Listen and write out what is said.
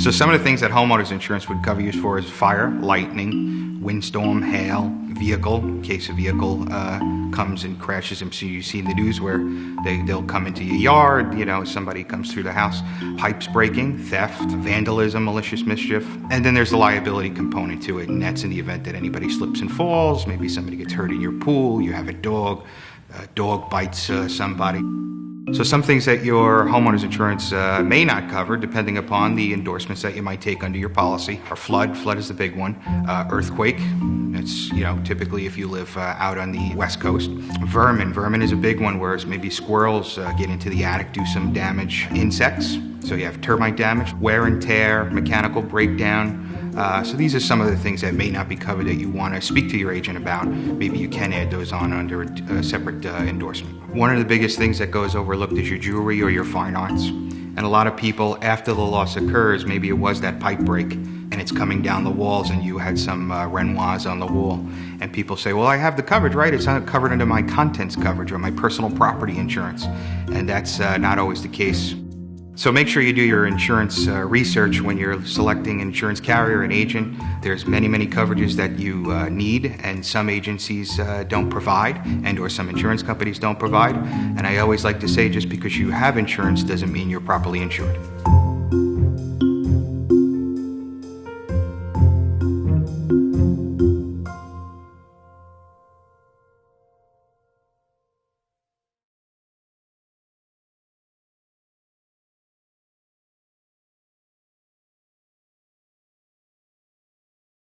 So some of the things that homeowners insurance would cover you for is fire, lightning, windstorm, hail, vehicle, in case a vehicle comes and crashes. And so you see in the news where they'll come into your yard, somebody comes through the house, pipes breaking, theft, vandalism, malicious mischief. And then there's the liability component to it, and that's in the event that anybody slips and falls, maybe somebody gets hurt in your pool, you have a dog bites somebody. So some things that your homeowner's insurance may not cover, depending upon the endorsements that you might take under your policy, are flood. Flood is the big one. Earthquake. It's, typically if you live out on the West Coast. Vermin. Vermin is a big one, whereas maybe squirrels get into the attic, do some damage. Insects. So you have termite damage, wear and tear, mechanical breakdown. So these are some of the things that may not be covered that you want to speak to your agent about. Maybe you can add those on under a separate endorsement. One of the biggest things that goes overlooked is your jewelry or your fine arts. And a lot of people, after the loss occurs, maybe it was that pipe break and it's coming down the walls and you had some Renoirs on the wall. And people say, well, I have the coverage, right? It's not covered under my contents coverage or my personal property insurance. And that's not always the case. So make sure you do your insurance research when you're selecting an insurance carrier and agent. There's many coverages that you need, and some agencies don't provide, and or some insurance companies don't provide. And I always like to say, just because you have insurance doesn't mean you're properly insured.